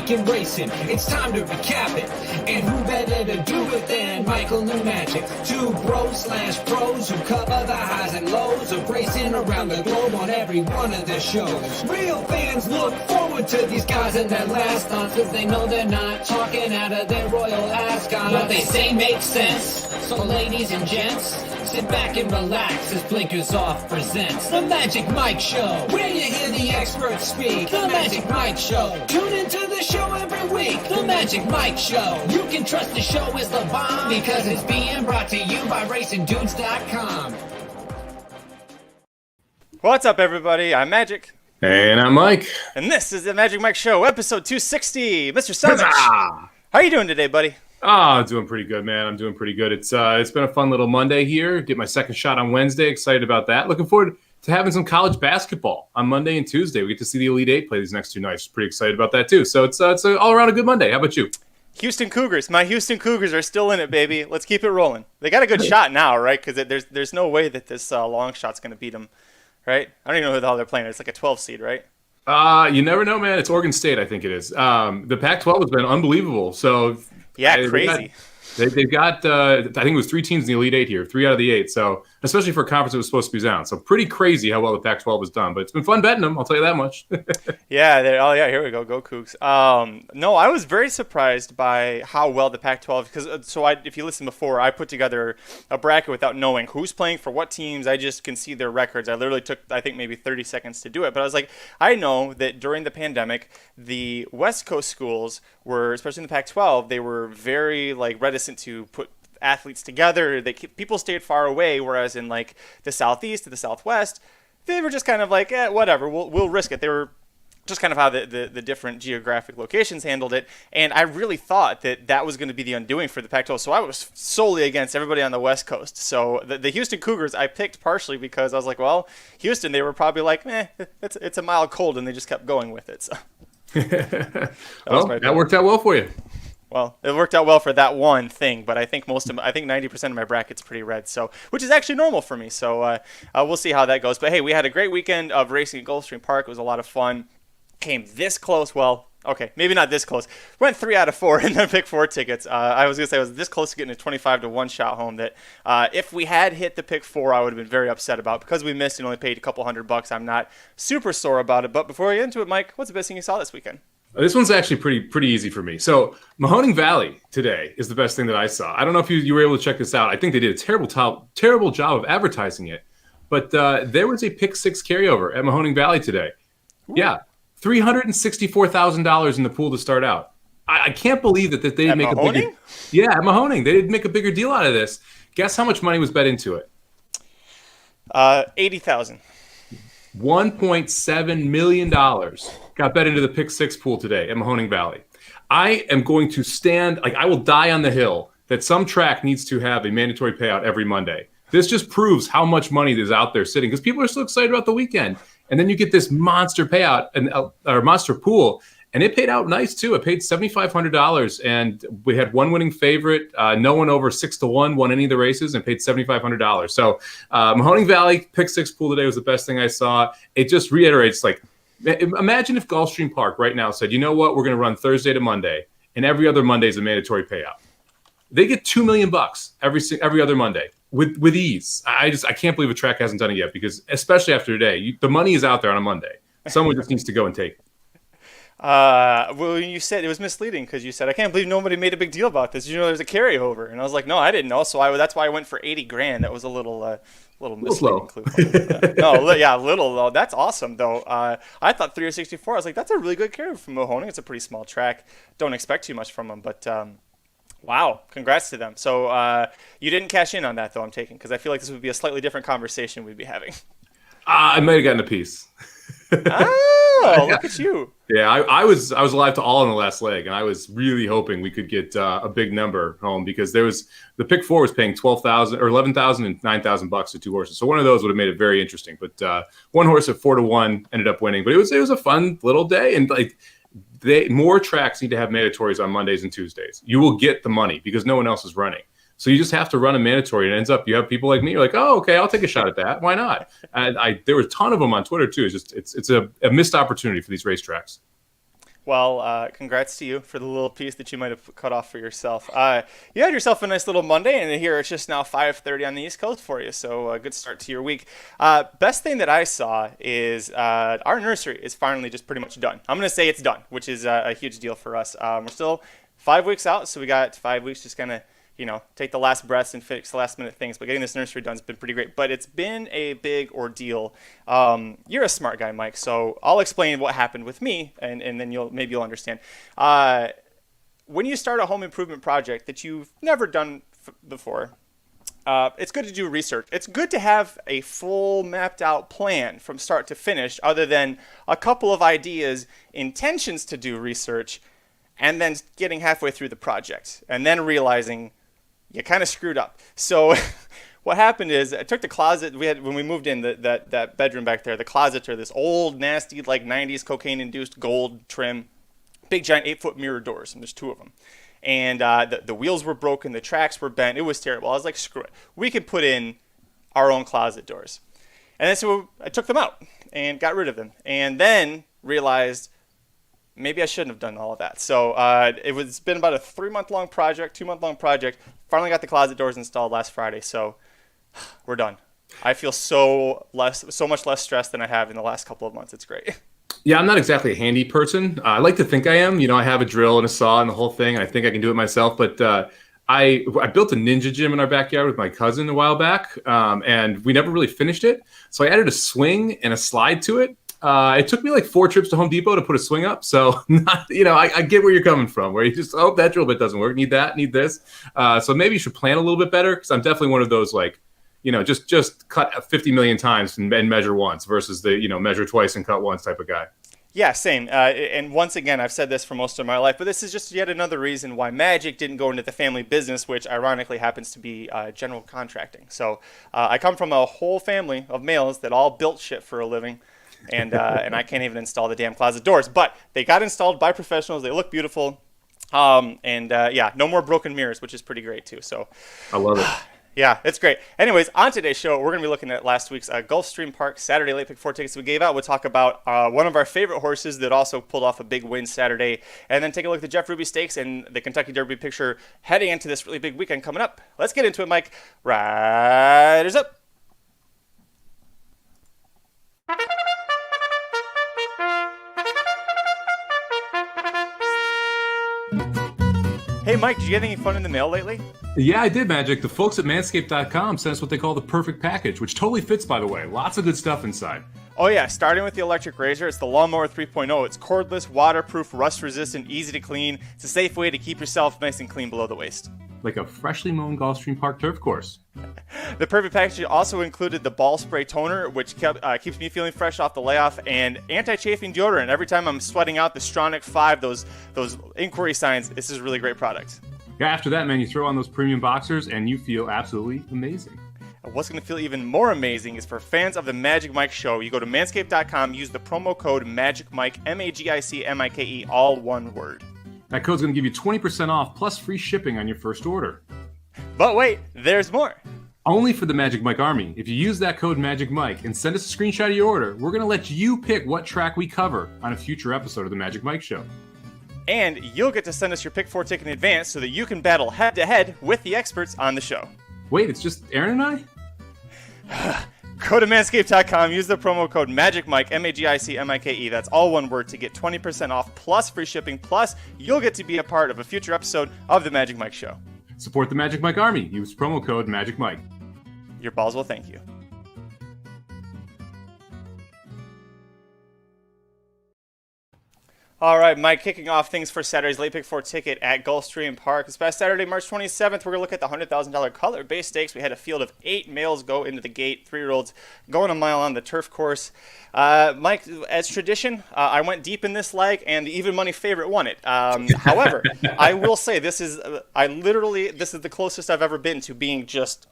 week in racing. It's time to recap it. And who better to do it than Michael and Magic? Two bros/pros who cover the highs and lows of racing around the globe on every one of their shows. Real fans look forward to these guys and their last stunts, cause they know they're not talking out of their royal ascot. What they say makes sense. So ladies and gents, sit back and relax as Blinkers Off presents The Magic Mike Show, where you hear the experts speak. The Magic Mike Show. Tune into the show every week. The Magic Mike Show. You can trust the show is the bomb because it's being brought to you by RacingDudes.com. What's up, everybody? I'm Magic. And I'm Mike. And this is The Magic Mike Show, episode 260. Mr. Summich, how are you doing today, buddy? I'm doing pretty good, man. I'm doing pretty good. It's been a fun little Monday here. Get my second shot on Wednesday. Excited about that. Looking forward to having some college basketball on Monday and Tuesday. We get to see the Elite Eight play these next two nights. Pretty excited about that, too. So it's all around a good Monday. How about you? Houston Cougars. My Houston Cougars are still in it, baby. Let's keep it rolling. They got a good shot now, right? Because there's no way that this long shot's going to beat them, right? I don't even know who the hell they're playing. It's like a 12 seed, right? You never know, man. It's Oregon State, I think it is. The Pac-12 has been unbelievable. So yeah, crazy. They've got, I think it was 3 teams in the Elite Eight here, 3 out of the 8. So, especially for a conference that was supposed to be down. So, pretty crazy how well the Pac-12 has done. But it's been fun betting them, I'll tell you that much. Yeah, here we go. Go Cougs. No, I was very surprised by how well the Pac-12, because if you listen before, I put together a bracket without knowing who's playing for what teams. I just can see their records. I literally took, I think, maybe 30 seconds to do it. But I was like, I know that during the pandemic, the West Coast schools were, especially in the Pac-12, they were very reticent to put athletes together. People stayed far away, whereas in like the Southeast to the Southwest, they were just kind of like, whatever, we'll risk it. They were just kind of how the different geographic locations handled it. And I really thought that was going to be the undoing for the Pac-12. So I was solely against everybody on the West Coast. So the Houston Cougars I picked partially because I was like, well, Houston, they were probably like, it's a mild cold, and they just kept going with it. So that worked out well for you. Well, it worked out well for that one thing, but I think 90% of my bracket's pretty red, so which is actually normal for me. So we'll see how that goes. But hey, we had a great weekend of racing at Gulfstream Park. It was a lot of fun. Came this close. Well, okay, maybe not this close. Went 3 out of 4 in the pick 4 tickets. I was gonna say I was this close to getting a 25 to 1 shot home. That if we had hit the pick 4, I would have been very upset about. Because we missed and only paid a couple $100. I'm not super sore about it. But before we get into it, Mike, what's the best thing you saw this weekend? This one's actually pretty easy for me. So Mahoning Valley today is the best thing that I saw. I don't know if you were able to check this out. I think they did a terrible job of advertising it. But there was a pick 6 carryover at Mahoning Valley today. Ooh. Yeah, $364,000 in the pool to start out. I can't believe that they didn't make Mahoning? a bigger. Yeah, at Mahoning. They didn't make a bigger deal out of this. Guess how much money was bet into it? $80,000. $1.7 million got bet into the pick 6 pool today at Mahoning Valley. I am going to stand, I will die on the hill that some track needs to have a mandatory payout every Monday. This just proves how much money is out there sitting because people are so excited about the weekend. And then you get this monster payout or monster pool, and it paid out nice too. It paid $7,500, and we had one winning favorite. No one over 6 to 1 won any of the races and paid $7,500. So Mahoning Valley pick 6 pool today was the best thing I saw. It just reiterates, imagine if Gulfstream Park right now said, you know what, we're going to run Thursday to Monday, and every other Monday is a mandatory payout. They get $2 million every other Monday with ease. I can't believe a track hasn't done it yet because especially after today, the money is out there on a Monday. Someone just needs to go and take it. Well, you said it was misleading because you said, I can't believe nobody made a big deal about this. There's a carryover. And I was like, no, I didn't know. So that's why I went for $80,000. That was a little misleading. Little though. That's awesome though. I thought 364. I was like, that's a really good carryover from Mahoning. It's a pretty small track. Don't expect too much from them, but, wow, congrats to them. So you didn't cash in on that though, I'm taking, because I feel like this would be a slightly different conversation we'd be having. I might have gotten a piece. Oh, look at you. Yeah, I was alive to all in the last leg, and I was really hoping we could get a big number home because the pick 4 was paying $12,000 or $11,000 and $9,000 to 2 horses. So one of those would have made it very interesting. But one horse at 4 to 1 ended up winning. But it was a fun little day, and more tracks need to have mandatories on Mondays and Tuesdays. You will get the money because no one else is running. So you just have to run a mandatory, and it ends up you have people like me. You're like, oh, okay, I'll take a shot at that. Why not? And there were a ton of them on Twitter too. It's a missed opportunity for these racetracks. Well, congrats to you for the little piece that you might have cut off for yourself. You had yourself a nice little Monday, and here it's just now 5:30 on the East Coast for you, so good start to your week. Best thing that I saw is our nursery is finally just pretty much done. I'm going to say it's done, which is a huge deal for us. We're still 5 weeks out, so we got 5 weeks just kind of take the last breaths and fix the last minute things. But getting this nursery done has been pretty great. But it's been a big ordeal. You're a smart guy, Mike, so I'll explain what happened with me, and then maybe you'll understand. When you start a home improvement project that you've never done before, it's good to do research. It's good to have a full mapped out plan from start to finish, other than a couple of ideas, intentions to do research, and then getting halfway through the project and then realizing you kind of screwed up. So what happened is I took the closet when we moved in, that bedroom back there. The closets are this old, nasty, like 90s cocaine-induced gold trim, big, giant 8-foot mirror doors, and there's 2 of them. And the wheels were broken, the tracks were bent. It was terrible. I was like, screw it. We could put in our own closet doors. And then so I took them out and got rid of them. And then realized maybe I shouldn't have done all of that. So it's been about a 3-month-long project, 2-month-long project. Finally got the closet doors installed last Friday, so we're done. I feel so much less stressed than I have in the last couple of months. It's great. Yeah, I'm not exactly a handy person. I like to think I am. I have a drill and a saw and the whole thing, and I think I can do it myself. But I built a ninja gym in our backyard with my cousin a while back, and we never really finished it. So I added a swing and a slide to it. It took me like 4 trips to Home Depot to put a swing up. So, I get where you're coming from, where you just, that drill bit doesn't work. Need that, need this. So maybe you should plan a little bit better, because I'm definitely one of those, like, just cut 50 million times and measure once versus the, measure twice and cut once type of guy. Yeah, same. And once again, I've said this for most of my life, but this is just yet another reason why Magic didn't go into the family business, which ironically happens to be general contracting. So I come from a whole family of males that all built shit for a living. And I can't even install the damn closet doors. But they got installed by professionals. They look beautiful. No more broken mirrors, which is pretty great, too. So I love it. Yeah, it's great. Anyways, on today's show, we're going to be looking at last week's Gulfstream Park Saturday Late Pick 4 tickets we gave out. We'll talk about one of our favorite horses that also pulled off a big win Saturday. And then take a look at the Jeff Ruby Stakes and the Kentucky Derby picture heading into this really big weekend coming up. Let's get into it, Mike. Riders up. Hey, Mike, did you get any fun in the mail lately? Yeah, I did, Magic. The folks at Manscape.com sent us what they call the perfect package, which totally fits, by the way. Lots of good stuff inside. Oh, yeah. Starting with the electric razor, it's the Lawnmower 3.0. It's cordless, waterproof, rust-resistant, easy to clean. It's a safe way to keep yourself nice and clean below the waist. Like a freshly mown Gulfstream Park turf course. The perfect package also included the ball spray toner, which keeps me feeling fresh off the layoff, and anti-chafing deodorant. Every time I'm sweating out the Stronach 5, those inquiry signs, this is a really great product. Yeah, after that, man, you throw on those premium boxers and you feel absolutely amazing. And what's going to feel even more amazing is for fans of the Magic Mike Show. You go to manscaped.com, use the promo code MAGICMIKE, MAGICMIKE, all one word. That code's going to give you 20% off plus free shipping on your first order. But wait, there's more. Only for the Magic Mike Army. If you use that code Magic Mike and send us a screenshot of your order, we're going to let you pick what track we cover on a future episode of the Magic Mike Show. And you'll get to send us your Pick 4 ticket in advance so that you can battle head-to-head with the experts on the show. Wait, it's just Aaron and I? Go to manscaped.com, use the promo code MAGICMIKE, MAGICMIKE. That's all one word to get 20% off plus free shipping. Plus, you'll get to be a part of a future episode of the Magic Mike Show. Support the Magic Mike Army. Use promo code Magic Mike. Your balls will thank you. All right, Mike, kicking off things for Saturday's Late Pick 4 ticket at Gulfstream Park. This past Saturday, March 27th, we're going to look at the $100,000 color-based stakes. We had a field of 8 males go into the gate, 3-year-olds going a mile on the turf course. Mike, as tradition, I went deep in this leg, and the even money favorite won it. However, I will say this is the closest I've ever been to being just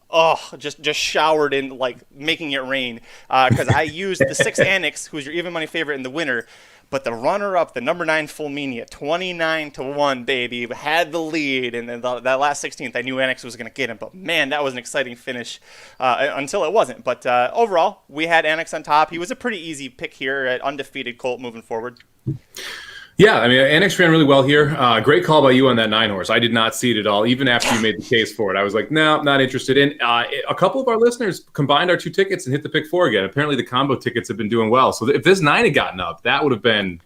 showered in, like, making it rain. Because I used the 6 Annex, who's your even money favorite in the winner. But the runner-up, the number 9 Fulminia, 29-1, baby, had the lead. And then that last 16th, I knew Annex was going to get him. But, man, that was an exciting finish until it wasn't. But overall, we had Annex on top. He was a pretty easy pick here at undefeated colt moving forward. Yeah, I mean, Annex ran really well here. Great call by you on that 9 horse. I did not see it at all. Even after you made the case for it, I was like, no, not interested in. A couple of our listeners combined our 2 tickets and hit the pick 4 again. Apparently, the combo tickets have been doing well. So if this 9 had gotten up, that would have been,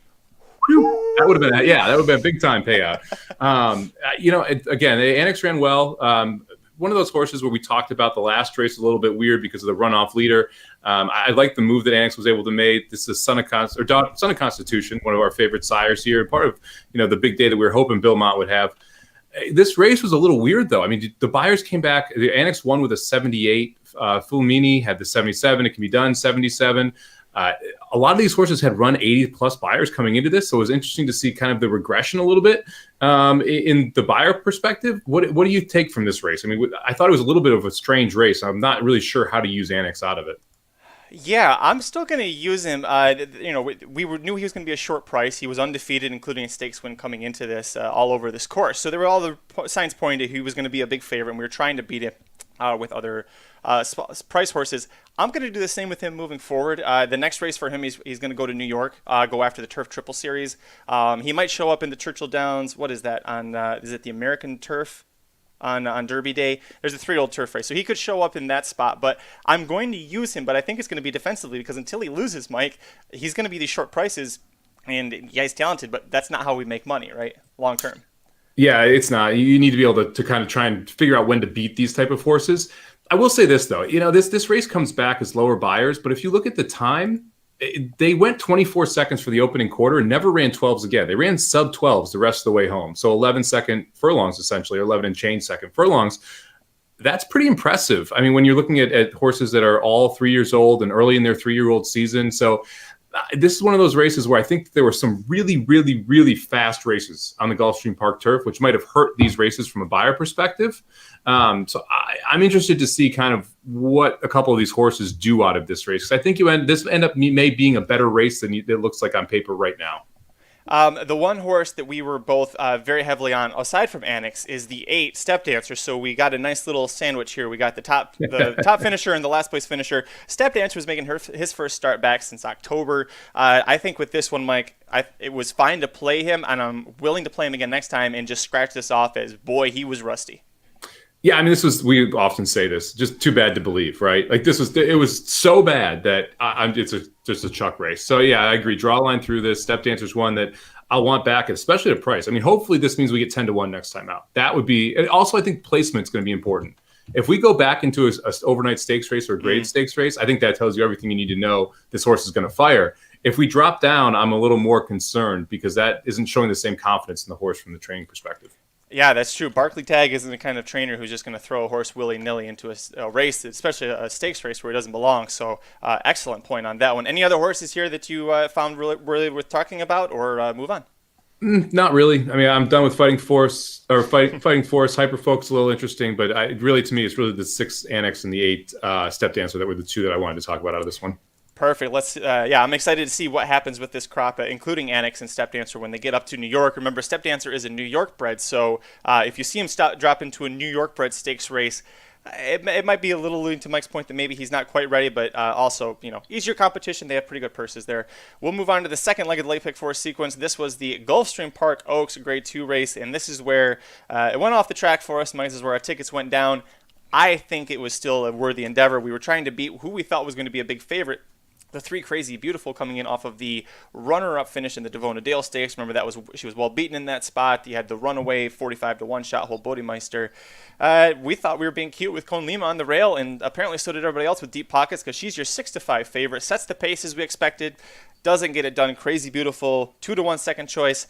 that would have been a big time payout. Again, the Annex ran well. One of those horses where we talked about the last race a little bit weird because of the runoff leader. I like the move that Annex was able to make. This is Son of Constitution, one of our favorite sires here, part of the big day that we were hoping Bill Mott would have. This race was a little weird though. I mean, the buyers came back. The Annex won with a 78. Fulmini had the 77. It can be done 77. A lot of these horses had run 80 plus buyers coming into this, so it was interesting to see kind of the regression a little bit in the buyer perspective. What do you take from this race? I mean, I thought it was a little bit of a strange race. I'm not really sure how to use Annex out of it. Yeah, I'm still going to use him. We knew he was going to be a short price. He was undefeated, including a stakes win coming into this all over this course. So there were all the signs pointing to he was going to be a big favorite, and we were trying to beat him with other price horses. I'm going to do the same with him moving forward. The next race for him, he's going to go to New York, go after the Turf Triple Series. He might show up in the Churchill Downs. What is that? Is it the American Turf? On Derby Day, there's a 3-year-old turf race, so he could show up in that spot. But I'm going to use him, but I think it's going to be defensively because until he loses, Mike, he's going to be these short prices. And yeah, he's talented, but that's not how we make money, right? Long term. Yeah, it's not. You need to be able to kind of try and figure out when to beat these type of horses. I will say this though, this race comes back as lower buyers, but if you look at the time, they went 24 seconds for the opening quarter and never ran 12s again. They ran sub 12s the rest of the way home. So 11-second furlongs, essentially, or 11 and change second furlongs. That's pretty impressive. I mean, when you're looking at horses that are all 3 years old and early in their 3-year-old season. So this is one of those races where I think there were some really, really, really fast races on the Gulfstream Park turf, which might have hurt these races from a buyer perspective. So I'm interested to see kind of what a couple of these horses do out of this race. Because I think this end up being a better race than it looks like on paper right now. The one horse that we were both very heavily on, aside from Annex, is the 8 Step Dancer. So we got a nice little sandwich here. We got the top finisher and the last place finisher. Step Dancer was making his first start back since October. I think with this one, Mike, it was fine to play him, and I'm willing to play him again next time and just scratch this off as, boy, he was rusty. Yeah, I mean, we often say this, just too bad to believe, right? Like it was so bad that it's just a chuck race. So yeah, I agree. Draw a line through this. Step Dancer's one that I'll want back, especially at price. I mean, hopefully this means we get 10-1 next time out. That would be, and also I think placement's going to be important. If we go back into a overnight stakes race or a graded stakes race, I think that tells you everything you need to know this horse is going to fire. If we drop down, I'm a little more concerned because that isn't showing the same confidence in the horse from the training perspective. Yeah, that's true. Barkley Tag isn't the kind of trainer who's just going to throw a horse willy-nilly into a race, especially a stakes race where it doesn't belong. So excellent point on that one. Any other horses here that you found really worth talking about, or move on? Not really. I mean, I'm done with Fighting Force, or Fighting Force. Hyperfolk's a little interesting, but to me, it's really the 6 Annex and the 8 Step Dancer that were the 2 that I wanted to talk about out of this one. Perfect. Let's. I'm excited to see what happens with this crop, including Annex and Step Dancer when they get up to New York. Remember, Step Dancer is a New York bred, so if you see him drop into a New York bred stakes race, it might be a little alluding to Mike's point that maybe he's not quite ready, but also, easier competition. They have pretty good purses there. We'll move on to the second leg of the late pick 4 sequence. This was the Gulfstream Park Oaks Grade 2 race, and this is where it went off the track for us. Mike, this is where our tickets went down. I think it was still a worthy endeavor. We were trying to beat who we thought was going to be a big favorite. The 3 Crazy Beautiful coming in off of the runner-up finish in the Devona Dale Stakes. Remember, she was well beaten in that spot. You had the runaway 45-1 shot hole Bodemeister. We thought we were being cute with Con Lima on the rail, and apparently so did everybody else with Deep Pockets because she's your 6-5 favorite. Sets the pace as we expected. Doesn't get it done. Crazy Beautiful, 2-1 second choice.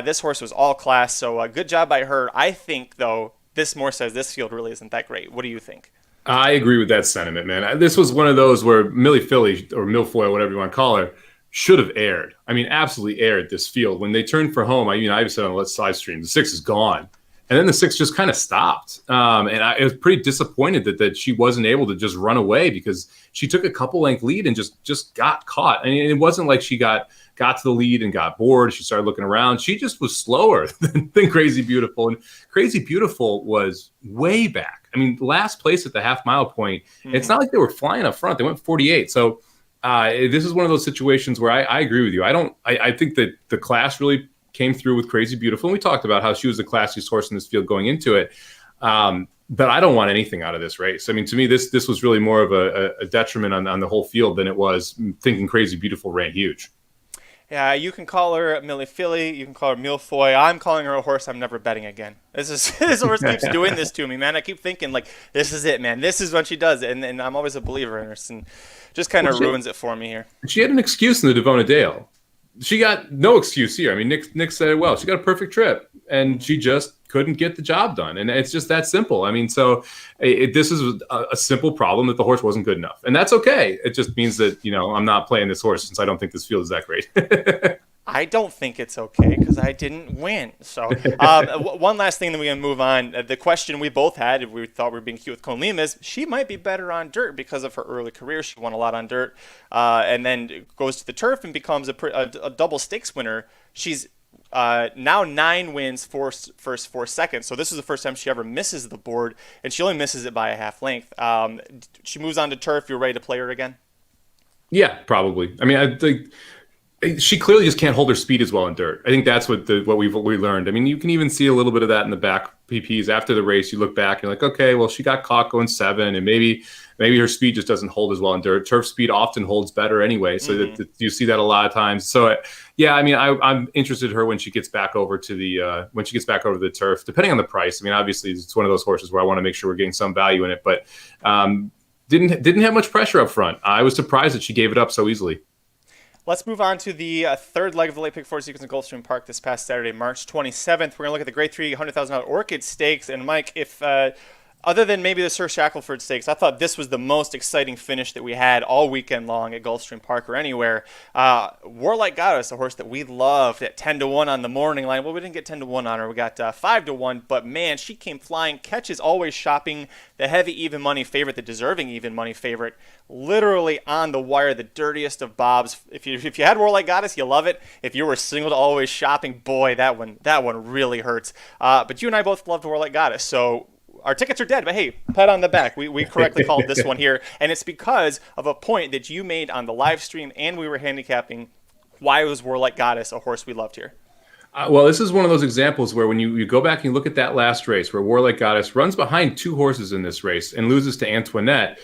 This horse was all class, so good job by her. I think, though, this more says this field really isn't that great. What do you think? I agree with that sentiment, man. This was one of those where Millie Philly, or Milfoil, whatever you want to call her, should have aired. I mean, absolutely aired this field. When they turned for home, I said on the Let's Live stream, the 6 is gone. And then the 6 just kind of stopped. And I was pretty disappointed that she wasn't able to just run away because she took a couple length lead and just got caught. I mean, it wasn't like she got to the lead and got bored. She started looking around. She just was slower than Crazy Beautiful. And Crazy Beautiful was way back. I mean, last place at the half-mile point. It's not like they were flying up front. They went 48. So this is one of those situations where I agree with you. I think that the class really came through with Crazy Beautiful. And we talked about how she was the classiest horse in this field going into it. But I don't want anything out of this race. I mean, to me, this was really more of a detriment on the whole field than it was thinking Crazy Beautiful ran huge. Yeah, you can call her Millie Philly, you can call her Milfoy. I'm calling her a horse I'm never betting again. This horse keeps doing this to me, man. I keep thinking, like, this is it, man. This is when she does it. And I'm always a believer in her. And just kind of ruins it for me here. She had an excuse in the Devona Dale. She got no excuse here. I mean, Nick said it well. She got a perfect trip, and she just couldn't get the job done. And it's just that simple. I mean, so this is a simple problem that the horse wasn't good enough. And that's okay. It just means that, I'm not playing this horse since I don't think this field is that great. I don't think it's okay because I didn't win. So one last thing, then we're going to move on. The question we both had, if we thought we were being cute with Colleen, is she might be better on dirt because of her early career. She won a lot on dirt and then goes to the turf and becomes a double stakes winner. She's now 9 wins, first 4 seconds. So this is the first time she ever misses the board, and she only misses it by a half length. She moves on to turf. You're ready to play her again? Yeah, probably. I mean, I think she clearly just can't hold her speed as well in dirt. I think that's what we learned. I mean, you can even see a little bit of that in the back PPs after the race. You look back and you're like, okay, well, she got caught going 7, and maybe her speed just doesn't hold as well in dirt. Turf speed often holds better anyway, so that you see that a lot of times. So yeah, I mean, I'm interested in her when she gets back over to the turf, depending on the price. I mean, obviously it's one of those horses where I want to make sure we're getting some value in it, but didn't have much pressure up front. I was surprised that she gave it up so easily. Let's move on to the third leg of the late pick 4 sequence in Gulfstream Park this past Saturday, March 27th. We're going to look at the Grade 3 $100,000 Orchid Stakes. And Mike, if other than maybe the Sir Shackelford Stakes, I thought this was the most exciting finish that we had all weekend long at Gulfstream Park or anywhere. Warlike Goddess, a horse that we loved at 10-1 on the morning line. Well, we didn't get 10-1 on her. We got 5-1, but man, she came flying. Catches always shopping, the heavy even money favorite, the deserving even money favorite, literally on the wire, the dirtiest of bobs. If you had Warlike Goddess, you love it. If you were single to always shopping, boy, that one really hurts. But you and I both loved Warlike Goddess, so our tickets are dead, but hey, pat on the back. We correctly called this one here, and it's because of a point that you made on the live stream, and we were handicapping why was Warlike Goddess a horse we loved here. Well, this is one of those examples where when you go back and you look at that last race where Warlike Goddess runs behind 2 horses in this race and loses to Antoinette,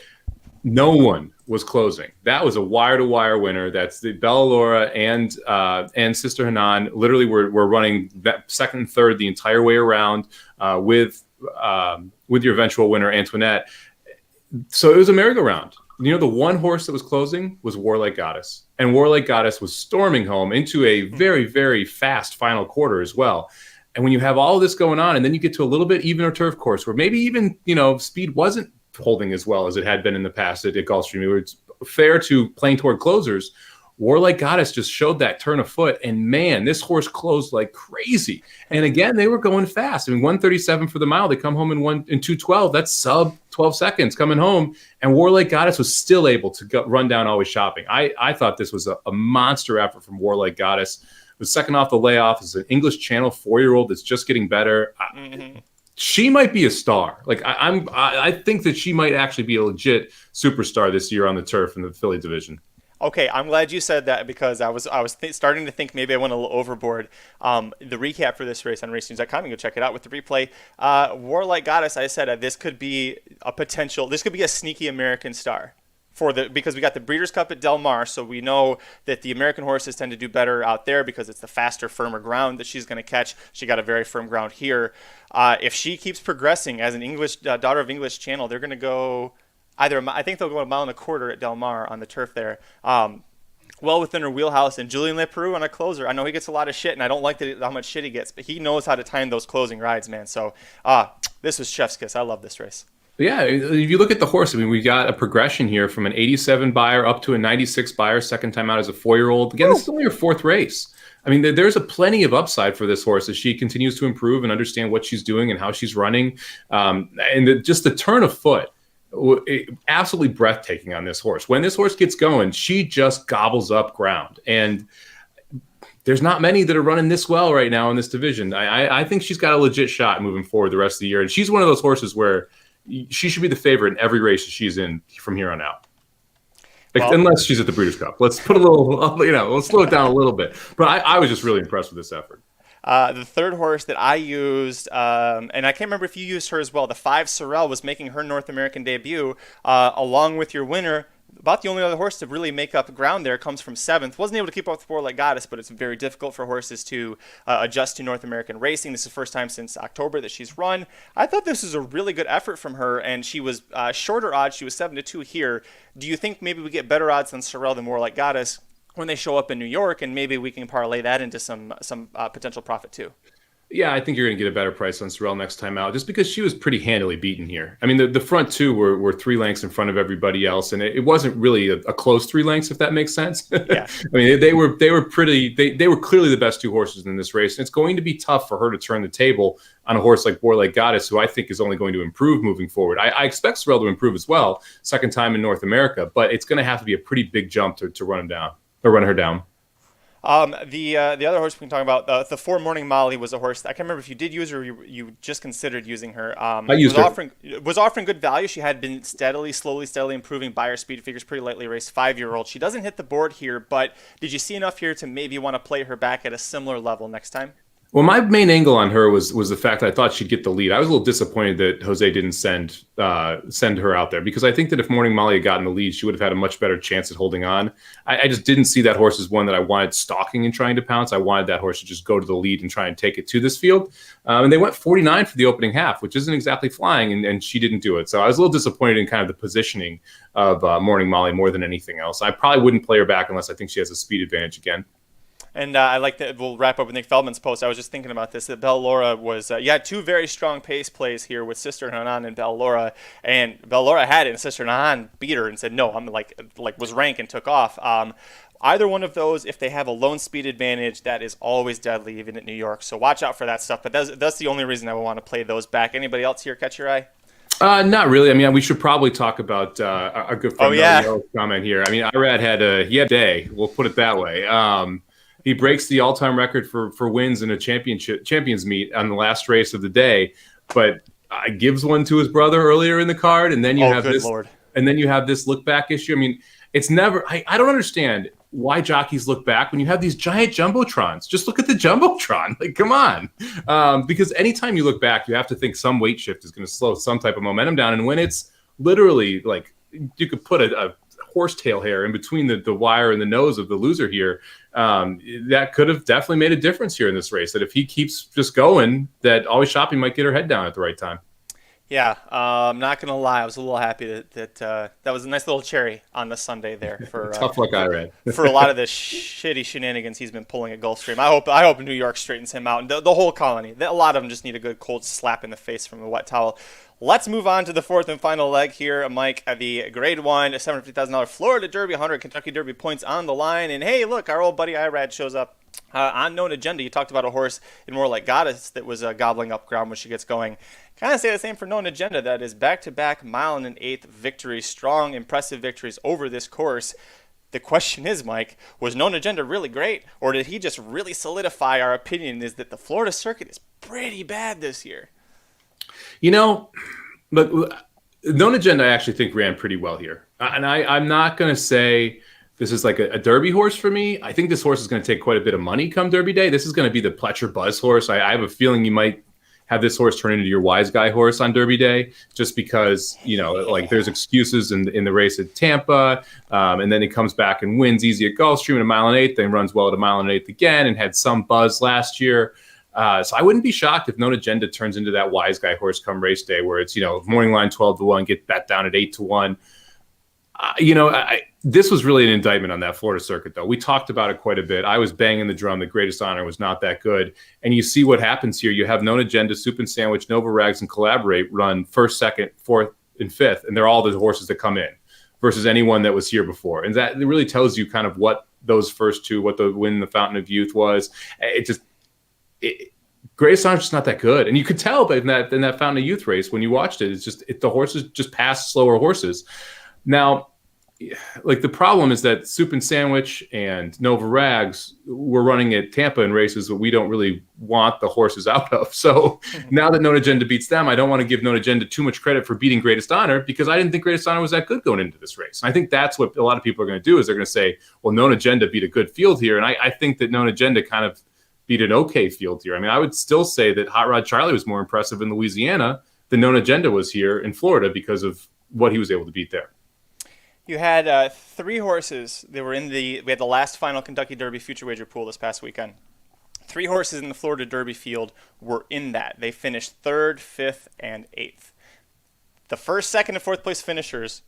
no one was closing. That was a wire-to-wire winner. That's the Bella Laura and Sister Hanan literally were running that second and third the entire way around with your eventual winner, Antoinette. So it was a merry-go-round. The one horse that was closing was Warlike Goddess. And Warlike Goddess was storming home into a very, very fast final quarter as well. And when you have all of this going on, and then you get to a little bit evener turf course where maybe even, speed wasn't holding as well as it had been in the past at Gulfstream. It was fair to playing toward closers. Warlike Goddess just showed that turn of foot, and man, this horse closed like crazy. And again, they were going fast. I mean, 137 for the mile. They come home in 2:12. That's sub 12 seconds coming home, and Warlike Goddess was still able to run down Always Shopping. I thought this was a monster effort from Warlike Goddess. It was second off the layoff. It's an English Channel 4-year-old that's just getting better. She might be a star. Like I think that she might actually be a legit superstar this year on the turf in the Philly division. Okay, I'm glad you said that because I was starting to think maybe I went a little overboard. The recap for this race on racenews.com, you can go check it out with the replay. Warlike Goddess, I said this could be a potential. This could be a sneaky American star because we got the Breeders' Cup at Del Mar, so we know that the American horses tend to do better out there because it's the faster, firmer ground that she's going to catch. She got a very firm ground here. If she keeps progressing as an English daughter of English Channel, they're going to go. I think they'll go 1.25 miles at Del Mar on the turf there. Well within her wheelhouse. And Julien Leperoux on a closer. I know he gets a lot of shit, and I don't like how much shit he gets, but he knows how to time those closing rides, man. So this was chef's kiss. I love this race. Yeah, if you look at the horse, I mean, we got a progression here from an 87 buyer up to a 96 buyer, second time out as a 4-year-old. Again, this is only her 4th race. I mean, there's a plenty of upside for this horse as she continues to improve and understand what she's doing and how she's running. Just the turn of foot. Absolutely breathtaking on this horse. When this horse gets going, she just gobbles up ground. And there's not many that are running this well right now in this division. I think she's got a legit shot moving forward the rest of the year. And she's one of those horses where she should be the favorite in every race that she's in from here on out. Unless she's at the Breeders' Cup. Let's put a little, let's slow it down a little bit. But I was just really impressed with this effort. The third horse that I used, and I can't remember if you used her as well, the 5 Sorrel was making her North American debut, along with your winner. About the only other horse to really make up ground there comes from 7th. Wasn't able to keep up with War Like Goddess, but it's very difficult for horses to adjust to North American racing. This is the first time since October that she's run. I thought this was a really good effort from her, and she was shorter odds. She was 7-2 here. Do you think maybe we get better odds than Sorrel than War Like Goddess when they show up in New York, and maybe we can parlay that into some potential profit too? Yeah, I think you're going to get a better price on Sorrel next time out, just because she was pretty handily beaten here. I mean, the front two were 3 lengths in front of everybody else, and it wasn't really a close 3 lengths, if that makes sense. Yeah. I mean, they were clearly the best 2 horses in this race, and it's going to be tough for her to turn the table on a horse like War Like Goddess, who I think is only going to improve moving forward. I expect Sorrel to improve as well, second time in North America, but it's going to have to be a pretty big jump to run him down or run her down. The other horse we can talk about, the 4 Morning Molly, was a horse. I can't remember if you did use her or you just considered using her. I used her. Was offering good value. She had been slowly improving by her speed figures, pretty lightly raced 5-year-old. She doesn't hit the board here, but did you see enough here to maybe want to play her back at a similar level next time? Well, my main angle on her was the fact that I thought she'd get the lead. I was a little disappointed that Jose didn't send her out there, because I think that if Morning Molly had gotten the lead, she would have had a much better chance at holding on. I just didn't see that horse as one that I wanted stalking and trying to pounce. I wanted that horse to just go to the lead and try and take it to this field. And they went 49 for the opening half, which isn't exactly flying, and she didn't do it. So I was a little disappointed in kind of the positioning of Morning Molly more than anything else. I probably wouldn't play her back unless I think she has a speed advantage again. And I like that. We'll wrap up with Nick Feldman's post. I was just thinking about this, that Belle Laura was, you had 2 very strong pace plays here with Sister Hanan and Belle Laura. And Belle Laura had it, and Sister Hanan beat her and said, no, I'm like was rank and took off. Either one of those, if they have a lone speed advantage, that is always deadly, even at New York. So watch out for that stuff. But that's the only reason I would want to play those back. Anybody else here catch your eye? Not really. I mean, we should probably talk about our good friend. Oh, yeah. Comment here. I mean, Irad had a day. We'll put it that way. He breaks the all-time record for wins in a champions meet on the last race of the day, but gives one to his brother earlier in the card, and then you have this. Lord. And then you have this look back issue. I mean, it's never. I don't understand why jockeys look back when you have these giant jumbotrons. Just look at the jumbotron. Like, come on, because anytime you look back, you have to think some weight shift is going to slow some type of momentum down, and when it's literally like you could put a horsetail hair in between the wire and the nose of the loser here, that could have definitely made a difference here in this race. That if he keeps just going, that Always Shopping might get her head down at the right time. Yeah, I'm not gonna lie, I was a little happy that was a nice little cherry on the Sunday there for tough luck, I read for a lot of the shitty shenanigans he's been pulling at Gulfstream. I hope New York straightens him out, and the whole colony. A lot of them just need a good cold slap in the face from a wet towel. Let's move on to the 4th and final leg here, Mike. The Grade 1, $750,000 Florida Derby, 100 Kentucky Derby points on the line. And hey, look, our old buddy Irad shows up on Known Agenda. You talked about a horse in More Like Goddess that was gobbling up ground when she gets going. Kind of say the same for Known Agenda. That is back-to-back mile and an eighth victories, strong, impressive victories over this course. The question is, Mike, was Known Agenda really great, or did he just really solidify our opinion is that the Florida circuit is pretty bad this year? You know, but Known Agenda I actually think ran pretty well here. And I'm not going to say this is like a Derby horse for me. I think this horse is going to take quite a bit of money come Derby day. This is going to be the Pletcher Buzz horse. I have a feeling you might have this horse turn into your Wise Guy horse on Derby day, just because, like there's excuses in the race at Tampa. And then he comes back and wins easy at Gulfstream at 1 mile and 1/8, then runs well at 1 mile and 1/8 again and had some buzz last year. So I wouldn't be shocked if Known Agenda turns into that Wise Guy horse come race day, where it's, morning line 12-1, get bet down at 8-1. This was really an indictment on that Florida circuit, though. We talked about it quite a bit. I was banging the drum. The Greatest Honor was not that good. And you see what happens here. You have Known Agenda, Soup and Sandwich, Nova Rags, and Collaborate run 1st, 2nd, 4th, and 5th. And they're all the horses that come in versus anyone that was here before. And that really tells you kind of what those first two, what the win in the Fountain of Youth was. Greatest Honor's just not that good. And you could tell in that Fountain of Youth race when you watched it. It's just the horses just passed slower horses. Now, like the problem is that Soup and Sandwich and Nova Rags were running at Tampa in races that we don't really want the horses out of. So now that Known Agenda beats them, I don't want to give Known Agenda too much credit for beating Greatest Honor, because I didn't think Greatest Honor was that good going into this race. And I think that's what a lot of people are going to do, is they're going to say, well, Known Agenda beat a good field here. And I think that Known Agenda kind of beat an okay field here. I mean, I would still say that Hot Rod Charlie was more impressive in Louisiana than Known Agenda was here in Florida because of what he was able to beat there. You had 3 horses that were we had the last final Kentucky Derby Future Wager pool this past weekend. 3 horses in the Florida Derby field were in that. They finished 3rd, 5th, and 8th. The 1st, 2nd, and 4th place finishers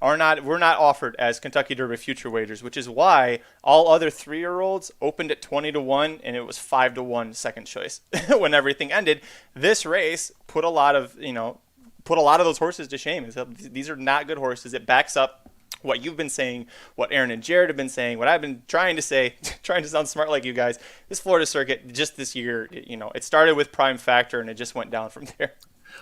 were not offered as Kentucky Derby Future Wagers, which is why all other 3-year-olds opened at 20-1, and it was 5-1 second choice when everything ended. This race put a lot of those horses to shame. These are not good horses. It backs up what you've been saying, what Aaron and Jared have been saying, what I've been trying to say, trying to sound smart like you guys. This Florida circuit, just this year, it started with Prime Factor and it just went down from there.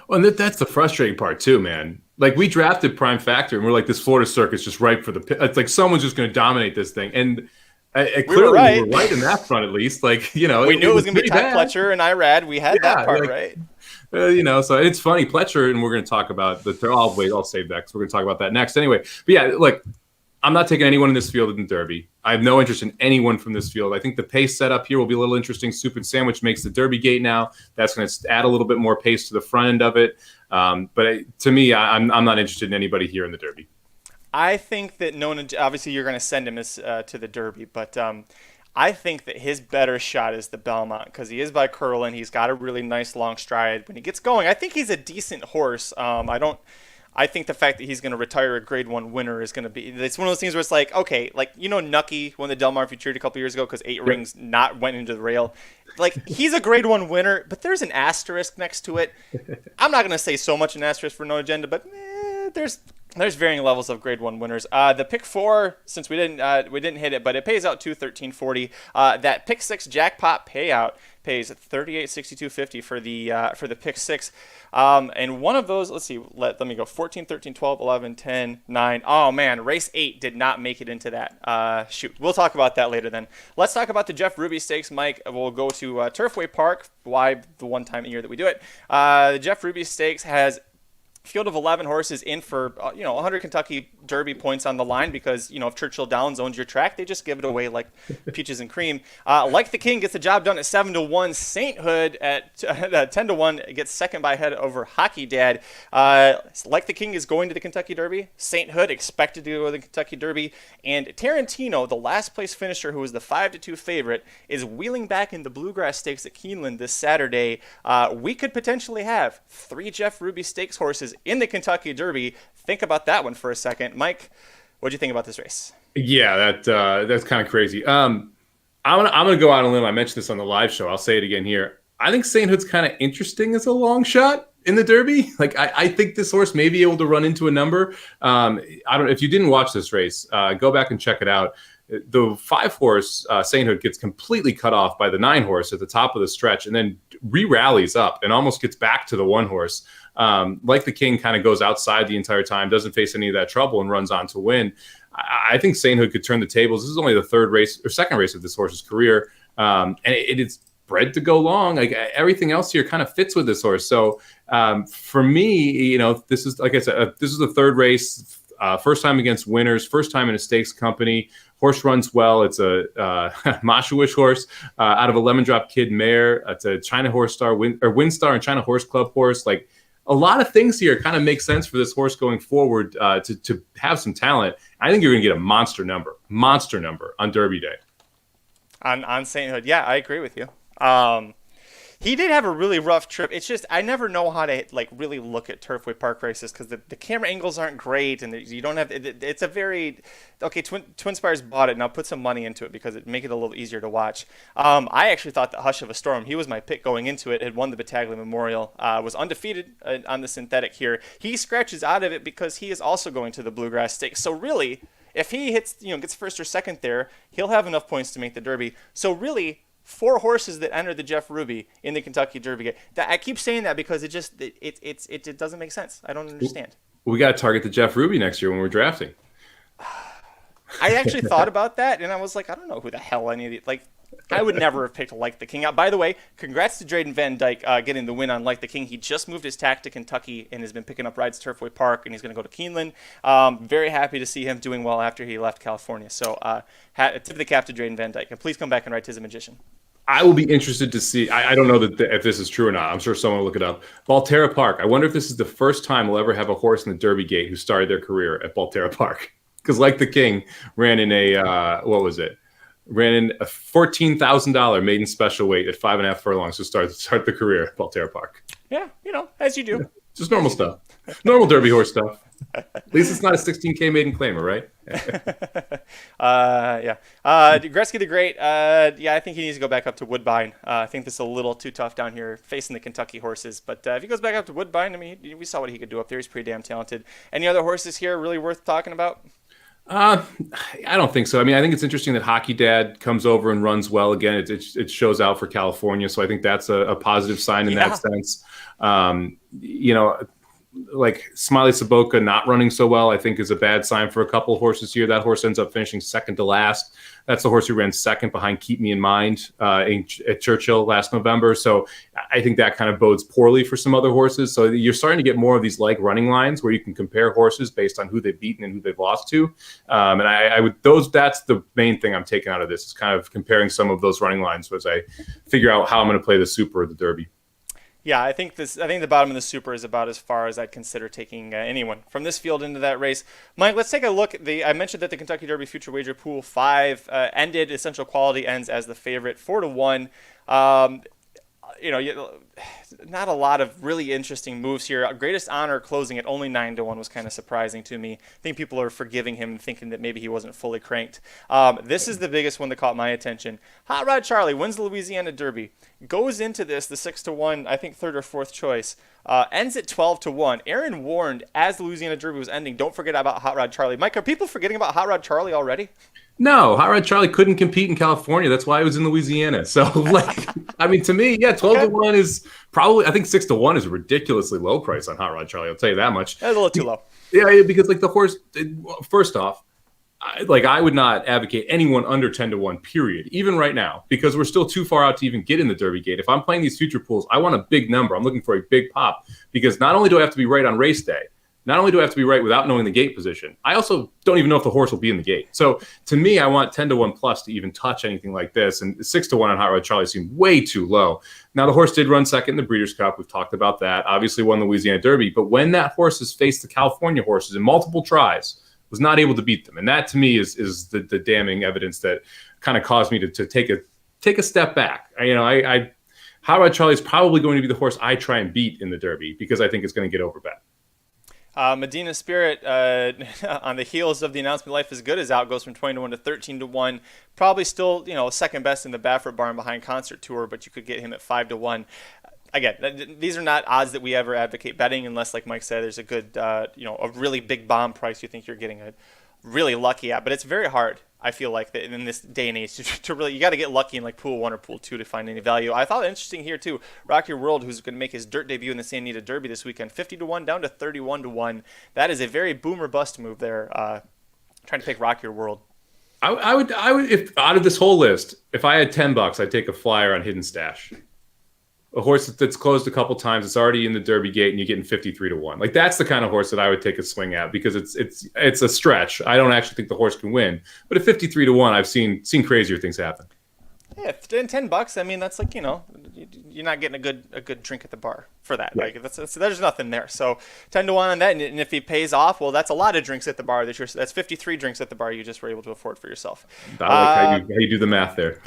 Well, and that's the frustrating part too, man. Like, we drafted Prime Factor and we're like, this Florida circuit's just ripe for it's like someone's just going to dominate this thing. And clearly we were right in that front, at least. Like, we knew it was going to be Ty Pletcher and Irad. We had that part right. So it's funny, Pletcher, and we're going to talk about I'll save that because we're going to talk about that next anyway. But yeah, look, I'm not taking anyone in this field in the Derby. I have no interest in anyone from this field. I think the pace setup here will be a little interesting. Soup and Sandwich makes the Derby gate now. That's going to add a little bit more pace to the front end of it. But to me, I'm not interested in anybody here in the Derby. I think that obviously you're going to send him to the Derby, but I think that his better shot is the Belmont because he is by Curlin. He's got a really nice long stride. When he gets going, I think he's a decent horse. I think the fact that he's going to retire a Grade 1 winner is going to be – it's one of those things where it's like, okay, like, Nucky won the Del Mar Futurity a couple years ago because 8 Rings went into the rail. Like, he's a Grade 1 winner, but there's an asterisk next to it. I'm not going to say so much an asterisk for No Agenda, but there's varying levels of Grade 1 winners. The pick 4, since we didn't hit it, but it pays out $213.40. That pick 6 jackpot payout pays $38.6250 for the pick 6. And one of those, let's see, let me go 14, 13, 12, 11, 10, 9. Oh man, race 8 did not make it into that. Shoot, we'll talk about that later then. Let's talk about the Jeff Ruby Stakes, Mike. We'll go to Turfway Park. Why the one time a year that we do it? The Jeff Ruby Stakes has field of 11 horses in for 100 Kentucky Derby points on the line because if Churchill Downs owns your track, they just give it away like peaches and cream. Like the King gets the job done at 7-1. Sainthood at 10-1 gets second by head over Hockey Dad. Like the King is going to the Kentucky Derby. Sainthood expected to go to the Kentucky Derby, and Tarantino, the last place finisher who was the 5-2 favorite, is wheeling back in the Bluegrass Stakes at Keeneland this Saturday. We could potentially have 3 Jeff Ruby Stakes horses in the Kentucky Derby. Think about that one for a second. Mike, what do you think about this race? Yeah, that's kind of crazy. I'm gonna go out on a limb. I mentioned this on the live show. I'll say it again here. I think Sainthood's kind of interesting as a long shot in the Derby. Like, I think this horse may be able to run into a number. If you didn't watch this race, go back and check it out. The 5-horse Sainthood gets completely cut off by the 9-horse at the top of the stretch and then re-rallies up and almost gets back to the 1-horse. Like the King kind of goes outside the entire time, doesn't face any of that trouble and runs on to win. I think Sainthood could turn the tables. This is only the second race of this horse's career. And it's bred to go long. Like, everything else here kind of fits with this horse. So for me, this is, like I said, this is the third race. First time against winners, first time in a stakes company. Horse runs well. It's a Mashawish horse out of a Lemon Drop Kid mare. It's a China Horse Star, Windstar and China Horse Club horse. Like, a lot of things here kind of make sense for this horse going forward to have some talent. I think you're going to get a monster number on Derby Day. On Sainthood, yeah, I agree with you. He did have a really rough trip. It's just I never know how to really look at Turfway Park races because the camera angles aren't great and you don't have. It's a very Twin Spires bought it. Now put some money into it because it make it a little easier to watch. I actually thought that Hush of a Storm. He was my pick going into it. Had won the Battaglia Memorial. Was undefeated on the synthetic here. He scratches out of it because he is also going to the Bluegrass Stakes. So really, if he gets first or second there, he'll have enough points to make the Derby. So really, 4 horses that enter the Jeff Ruby in the Kentucky Derby. I keep saying that because it doesn't make sense. I don't understand. We got to target the Jeff Ruby next year when we're drafting. I actually thought about that, and I was like, I don't know who the hell any of these. I would never have picked Like the King. By the way, congrats to Drayden Van Dyke getting the win on Like the King. He just moved his tack to Kentucky and has been picking up rides at Turfway Park, and he's going to go to Keeneland. Very happy to see him doing well after he left California. So tip of the cap to Drayden Van Dyke. And please come back and ride Tiz a Magician. I will be interested to see. I don't know if this is true or not. I'm sure someone will look it up. Balterra Park. I wonder if this is the first time we'll ever have a horse in the Derby Gate who started their career at Balterra Park. Because like the King, ran in a what was it? Ran in a $14,000 maiden special weight at 5.5 furlongs to start the career at Balterra Park. Yeah, as you do. Yeah, just normal stuff. Normal Derby horse stuff. At least it's not a 16K maiden claimer, right? Yeah. Gretzky the Great. Yeah, I think he needs to go back up to Woodbine. I think this is a little too tough down here facing the Kentucky horses. But if he goes back up to Woodbine, I mean, we saw what he could do up there. He's pretty damn talented. Any other horses here really worth talking about? I don't think so. I mean, I think it's interesting that Hockey Dad comes over and runs well again. It shows out for California, so I think that's a positive sign in that sense. Like Smiley Saboka not running so well, I think is a bad sign for a couple of horses here. That horse ends up finishing second to last. That's the horse who ran second behind Keep Me in Mind at Churchill last November. So I think that kind of bodes poorly for some other horses. So you're starting to get more of these like running lines where you can compare horses based on who they've beaten and who they've lost to. And I would that's the main thing I'm taking out of this is kind of comparing some of those running lines as I figure out how I'm going to play the Super or the Derby. Yeah, I think the bottom of the Super is about as far as I'd consider taking anyone from this field into that race. Mike, let's take a look. I mentioned that the Kentucky Derby Future Wager Pool 5 ended. Essential Quality ends as the favorite, 4-1. Not a lot of really interesting moves here. Greatest Honor closing at only 9-1 was kind of surprising to me. I think people are forgiving him, thinking that maybe he wasn't fully cranked. This is the biggest one that caught my attention. Hot Rod Charlie wins the Louisiana Derby, goes into this the 6-1, I think third or fourth choice. Ends at 12-1. Aaron warned as the Louisiana Derby was ending, don't forget about Hot Rod Charlie. Mike, are people forgetting about Hot Rod Charlie already? No, Hot Rod Charlie couldn't compete in California. That's why he was in Louisiana. So, to me, 12-1 is probably, I think 6-1 is a ridiculously low price on Hot Rod Charlie. I'll tell you that much. That's a little too low. Yeah, because the horse, first off, I would not advocate anyone under 10-1, period, even right now, because we're still too far out to even get in the Derby Gate. If I'm playing these future pools, I want a big number. I'm looking for a big pop because not only do I have to be right on race day, not only do I have to be right without knowing the gate position, I also don't even know if the horse will be in the gate. So to me, I want 10-1 plus to even touch anything like this. And 6-1 on Hot Rod Charlie seemed way too low. Now, the horse did run second in the Breeders' Cup. We've talked about that. Obviously won the Louisiana Derby. But when that horse has faced the California horses in multiple tries, was not able to beat them. And that to me is the damning evidence that kind of caused me to take a step back. Hot Rod Charlie is probably going to be the horse I try and beat in the Derby because I think it's going to get overbet. Medina Spirit, on the heels of the announcement Life is Good is out, goes from 20-1 to 13-1. Probably still, second best in the Baffert barn behind Concert Tour, but you could get him at 5-1. Again, these are not odds that we ever advocate betting unless, like Mike said, there's a good, a really big bomb price you think you're getting a really lucky at. But it's very hard, I feel like, that in this day and age to really, you got to get lucky in like Pool 1 or Pool 2 to find any value. I thought it interesting here too. Rock Your World, who's going to make his dirt debut in the Santa Anita Derby this weekend, 50-1 down to 31-1. That is a very boomer bust move there. Trying to pick Rock Your World. I would, if out of this whole list, if I had $10, I'd take a flyer on Hidden Stash. A horse that's closed a couple times, it's already in the Derby Gate, and you're getting 53-1. Like that's the kind of horse that I would take a swing at because it's a stretch. I don't actually think the horse can win, but at 53-1, I've seen crazier things happen. Yeah, $10. I mean, that's like you're not getting a good drink at the bar for that. Right. Like there's nothing there. So 10-1 on that, and if he pays off, well, that's a lot of drinks at the bar. That's 53 drinks at the bar you just were able to afford for yourself. I like how you do the math there.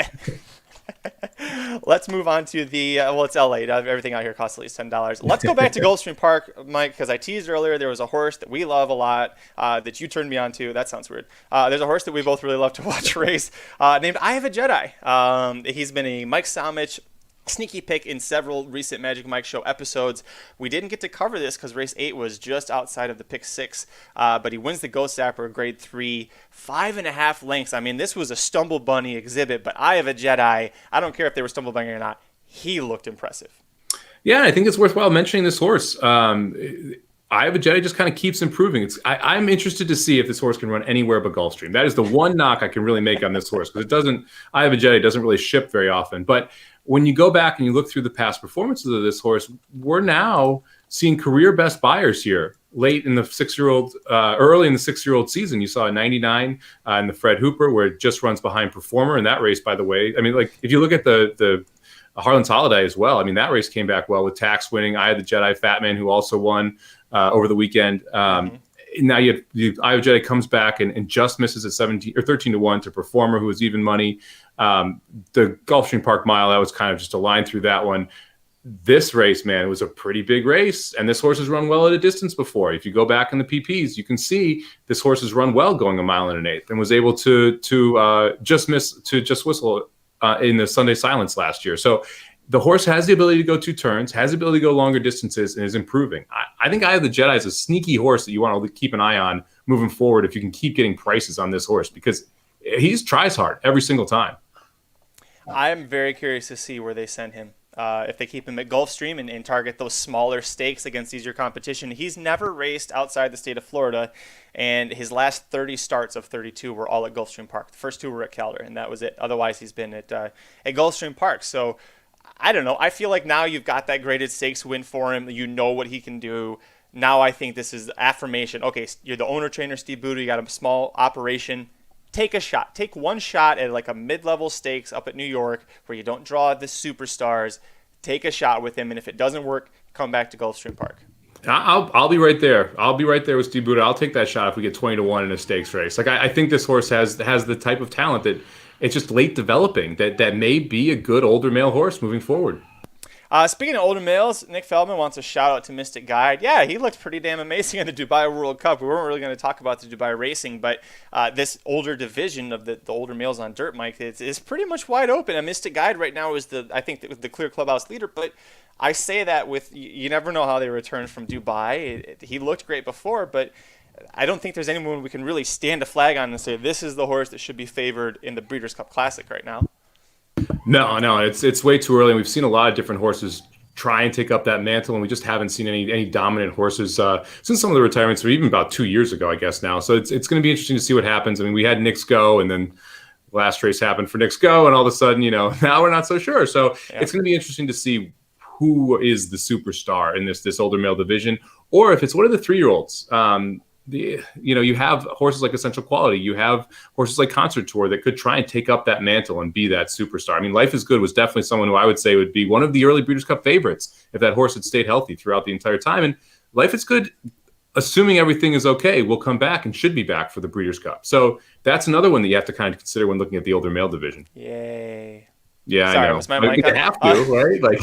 Let's move on to the it's LA. Everything out here costs at least $10. Let's go back to Gulfstream Park, Mike, because I teased earlier there was a horse that we love a lot that you turned me on to. That sounds weird. There's a horse that we both really love to watch race named I Have a Jedi. He's been a Mike Samich sneaky pick in several recent Magic Mike Show episodes. We didn't get to cover this because race 8 was just outside of the pick 6, but he wins the Ghost Zapper grade 3, 5.5 lengths. I mean, this was a Stumble Bunny exhibit, but I Have a Jedi, I don't care if they were Stumble Bunny or not, he looked impressive. Yeah, I think it's worthwhile mentioning this horse. I Have a Jedi just kind of keeps improving. I'm interested to see if this horse can run anywhere but Gulfstream. That is the one knock I can really make on this horse because I Have a Jedi doesn't really ship very often. But when you go back and you look through the past performances of this horse, we're now seeing career best buyers here late in the 6-year-old, early in the 6-year-old season, you saw a 99 in the Fred Hooper, where it just runs behind Performer. And that race, by the way, I mean, like if you look at the Harlan's Holiday as well, I mean, that race came back well with Tax winning. I had the Jedi Fat Man, who also won over the weekend. Now you have Eye of Jedi comes back and just misses at 17 or 13-1 to Performer, who was even money. The Gulfstream Park Mile, that was kind of just a line through that one. This race, man, it was a pretty big race, and this horse has run well at a distance before. If you go back in the PPs, you can see this horse has run well going 1 1/8 miles and was able to just whistle in the Sunday Silence last year. So the horse has the ability to go 2 turns, has the ability to go longer distances, and is improving. I think Eye of the Jedi is a sneaky horse that you want to keep an eye on moving forward if you can keep getting prices on this horse, because he tries hard every single time. I'm very curious to see where they send him. If they keep him at Gulfstream and target those smaller stakes against easier competition. He's never raced outside the state of Florida, and his last 30 starts of 32 were all at Gulfstream Park. The first 2 were at Calder, and that was it. Otherwise, he's been at Gulfstream Park. So I don't know. I feel like now you've got that graded stakes win for him. You know what he can do. Now I think this is affirmation. Okay, you're the owner-trainer, Steve Buda. You got a small operation. Take a shot. Take one shot at like a mid-level stakes up at New York where you don't draw the superstars. Take a shot with him, and if it doesn't work, come back to Gulfstream Park. I'll be right there. I'll be right there with Steve Buda. I'll take that shot if we get 20-1 in a stakes race. Like I think this horse has the type of talent that it's just late developing that may be a good older male horse moving forward. Speaking of older males, Nick Feldman wants a shout out to Mystic Guide. Yeah, he looked pretty damn amazing in the Dubai World Cup. We weren't really going to talk about the Dubai racing, but this older division of the older males on dirt, Mike, is pretty much wide open. And Mystic Guide right now is the clear clubhouse leader, but I say that with you never know how they return from Dubai. He looked great before, but I don't think there's anyone we can really stand a flag on and say this is the horse that should be favored in the Breeders' Cup Classic right now. No, it's way too early. And we've seen a lot of different horses try and take up that mantle, and we just haven't seen any dominant horses since some of the retirements, or even about 2 years ago, I guess now. So it's going to be interesting to see what happens. I mean, we had Nick's Go, and then the last race happened for Nick's Go, and all of a sudden, now we're not so sure. So It's going to be interesting to see who is the superstar in this older male division, or if it's one of the 3-year-olds. You have horses like Essential Quality, you have horses like Concert Tour that could try and take up that mantle and be that superstar. I mean, Life is Good was definitely someone who I would say would be one of the early Breeders' Cup favorites if that horse had stayed healthy throughout the entire time. And Life is Good, assuming everything is okay, will come back and should be back for the Breeders' Cup. So that's another one that you have to kind of consider when looking at the older male division. Yay. Yeah, Sorry, I know. Was my mic you have to, right? Like,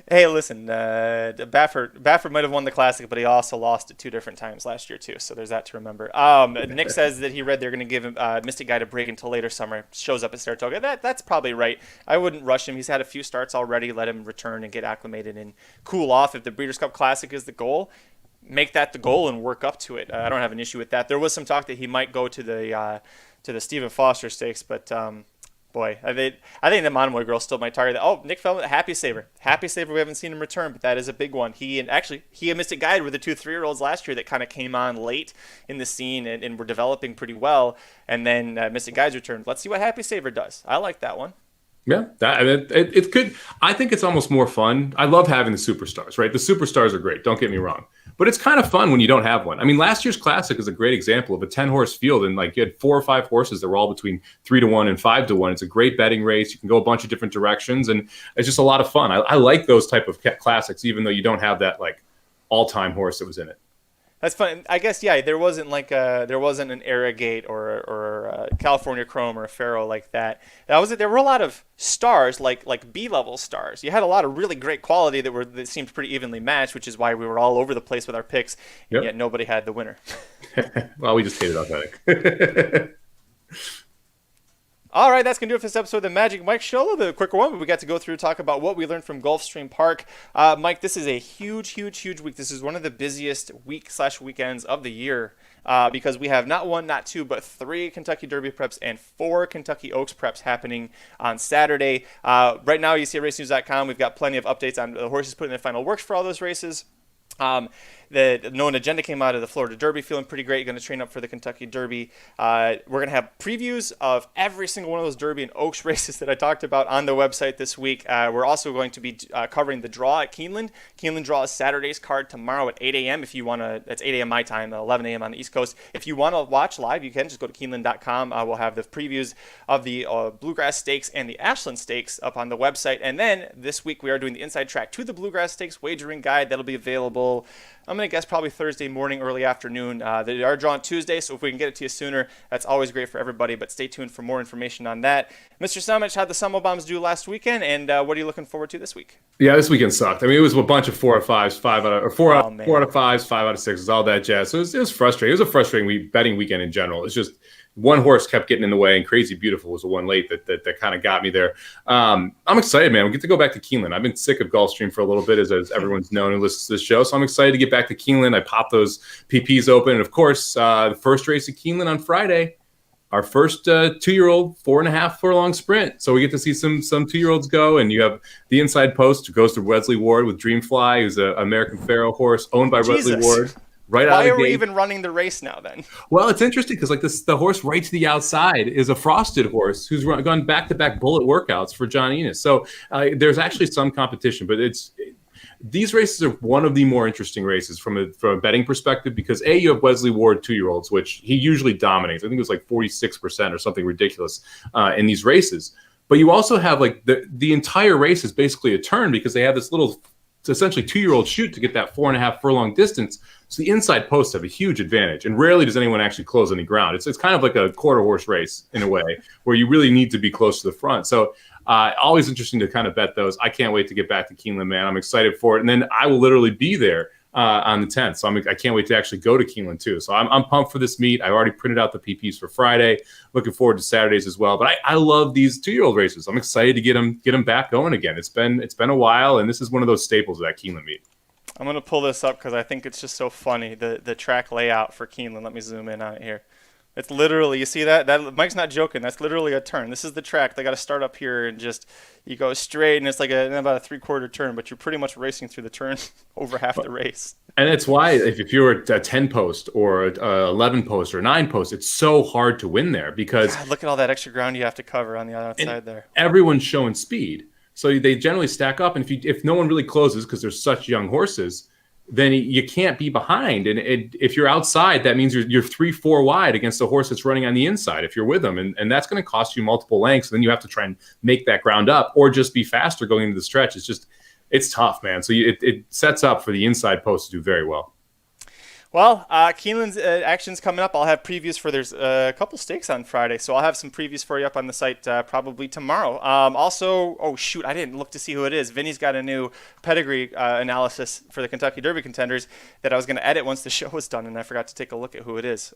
hey, listen, Baffert might have won the Classic, but he also lost it 2 different times last year too. So there's that to remember. Nick says that he read they're going to give him Mystic Guide a break until later summer. Shows up at Saratoga. That's probably right. I wouldn't rush him. He's had a few starts already. Let him return and get acclimated and cool off. If the Breeders' Cup Classic is the goal, make that the goal and work up to it. I don't have an issue with that. There was some talk that he might go to the Stephen Foster Stakes, but. Boy, I think the Monomoy girl still might target that. Oh, Nick Feldman, Happy Saver, we haven't seen him return, but that is a big one. He and Mystic Guide were the 2 3-year-olds last year that kind of came on late in the scene and were developing pretty well. And then Mystic Guide's returned. Let's see what Happy Saver does. I like that one. Yeah, it could. I think it's almost more fun. I love having the superstars, right? The superstars are great. Don't get me wrong, but it's kind of fun when you don't have one. I mean, last year's Classic is a great example of a 10-horse field, and like you had 4 or 5 horses that were all between 3-1 and 5-1. It's a great betting race. You can go a bunch of different directions, and it's just a lot of fun. I like those type of classics, even though you don't have that like all-time horse that was in it. That's fun. I guess, yeah, there wasn't an Arrogate or a California Chrome or a Pharaoh like that. There were a lot of stars, like B-level stars. You had a lot of really great quality that seemed pretty evenly matched, which is why we were all over the place with our picks, and yet nobody had the winner. Well, we just hated Authentic. All right, that's going to do it for this episode of the Magic Mike Show. A little bit of a quicker one, but we got to go through talk about what we learned from Gulfstream Park. Mike, this is a huge week. This is one of the busiest weekends of the year because we have not 1, not 2, but 3 Kentucky Derby preps and 4 Kentucky Oaks preps happening on Saturday. Right now, you see at racenews.com, we've got plenty of updates on the horses putting their final works for all those races. The Known Agenda came out of the Florida Derby feeling pretty great. Going to train up for the Kentucky Derby. We're going to have previews of every single one of those Derby and Oaks races that I talked about on the website this week. We're also going to be covering the draw at Keeneland. Keeneland draw is Saturday's card tomorrow at 8 a.m. If you want to, that's 8 a.m. my time, 11 a.m. on the East Coast. If you want to watch live, you can just go to Keeneland.com. We'll have the previews of the Bluegrass Stakes and the Ashland Stakes up on the website. And then this week we are doing the inside track to the Bluegrass Stakes wagering guide. That'll be available, I'm going to guess, probably Thursday morning, early afternoon. They are drawn Tuesday, so if we can get it to you sooner, that's always great for everybody. But stay tuned for more information on that. Mr. Samich, how'd the Summel Bombs do last weekend, and what are you looking forward to this week? Yeah, this weekend sucked. I mean, it was a bunch of 4 out of 5s, 4 out of 5s, 5 out of 6s, all that jazz. So it was frustrating. It was a frustrating betting weekend in general. It's just one horse kept getting in the way, and Crazy Beautiful was the one late that kind of got me there. I'm excited, man. We get to go back to Keeneland. I've been sick of Gulfstream for a little bit, as everyone's known who listens to this show. So I'm excited to get back to Keeneland. I popped those PPs open. And, of course, the first race at Keeneland on Friday, our first 2-year-old 4.5 furlong sprint. So we get to see some 2-year-olds go, and you have the inside post, who goes to Wesley Ward with Dreamfly, who's an American Pharoah horse owned by Wesley Ward. Right. Why are we even running the race now then? Well, it's interesting because the horse right to the outside is a Frosted horse who's gone back-to-back bullet workouts for John Enos. So there's actually some competition, but these races are one of the more interesting races from a betting perspective because you have Wesley Ward 2-year-olds, which he usually dominates. I think it was like 46% or something ridiculous in these races. But you also have like the entire race is basically a turn because they have this little, essentially 2-year-old shoot to get that 4.5 furlong distance. So the inside posts have a huge advantage, and rarely does anyone actually close any ground. It's kind of like a quarter horse race in a way, where you really need to be close to the front. So always interesting to kind of bet those. I can't wait to get back to Keeneland, man. I'm excited for it, and then I will literally be there on the 10th. So I can't wait to actually go to Keeneland too. So I'm pumped for this meet. I already printed out the PPs for Friday. Looking forward to Saturdays as well. But I love these 2-year-old races. I'm excited to get them back going again. It's been a while, and this is one of those staples of that Keeneland meet. I'm going to pull this up because I think it's just so funny, the track layout for Keeneland. Let me zoom in on it here. It's literally, you see that? Mike's not joking. That's literally a turn. This is the track. They got to start up here and just, you go straight, and it's like about a 3/4 turn, but you're pretty much racing through the turn over half the race. And that's why if you're a 10 post or a 11 post or 9 post, it's so hard to win there because God, look at all that extra ground you have to cover on the outside there. Everyone's showing speed. So they generally stack up, and if no one really closes because they're such young horses, then you can't be behind. And if you're outside, that means you're 3-4 wide against a horse that's running on the inside if you're with them. And that's going to cost you multiple lengths. Then you have to try and make that ground up or just be faster going into the stretch. It's tough, man. So it sets up for the inside post to do very well. Well, Keeneland's action's coming up. I'll have previews for there's a couple stakes on Friday, so I'll have some previews for you up on the site probably tomorrow. Also, oh shoot, I didn't look to see who it is. Vinny's got a new pedigree analysis for the Kentucky Derby contenders that I was going to edit once the show was done, and I forgot to take a look at who it is.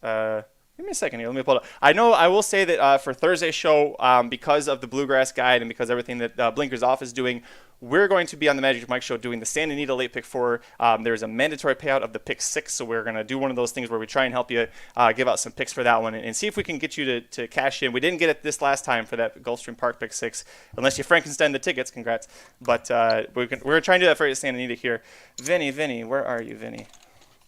Give me a second here. Let me pull it up. I will say that for Thursday's show, because of the Bluegrass Guide and because everything that Blinkers Off is doing, we're going to be on the Magic Mike Show doing the Santa Anita late pick 4. There's a mandatory payout of the pick 6, so we're going to do one of those things where we try and help you give out some picks for that one and see if we can get you to cash in. We didn't get it this last time for that Gulfstream Park pick 6, unless you Frankenstein the tickets. Congrats. But we're trying to do that for Santa Anita here. Vinny, where are you, Vinny?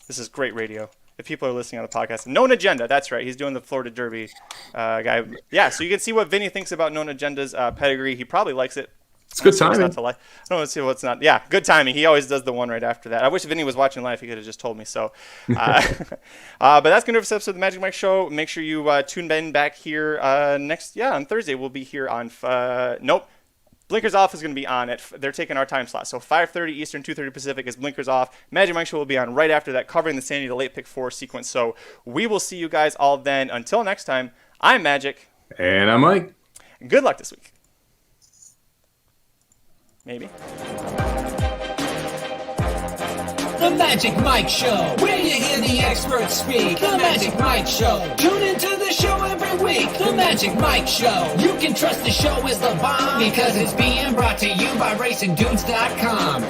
This is great radio. If people are listening on the podcast. Known Agenda, that's right. He's doing the Florida Derby guy. Yeah, so you can see what Vinny thinks about Known Agenda's pedigree. He probably likes it. It's good timing. I don't want to see what's not. Yeah, good timing. He always does the one right after that. I wish Vinny was watching live. He could have just told me so. But that's going to do it for this episode of the Magic Mike Show. Make sure you tune in back here on Thursday. We'll be here on Blinkers Off is going to be on they're taking our time slot. So 5:30 Eastern, 2:30 Pacific is Blinkers Off. Magic Mike Show will be on right after that, covering the Santa Anita late pick 4 sequence. So we will see you guys all then. Until next time, I'm Magic. And I'm Mike. Good luck this week. Maybe. The Magic Mike Show, where you hear the experts speak. The Magic Mike Show. Tune into the show every week. The Magic Mike Show. You can trust the show is the bomb because it's being brought to you by RacingDudes.com.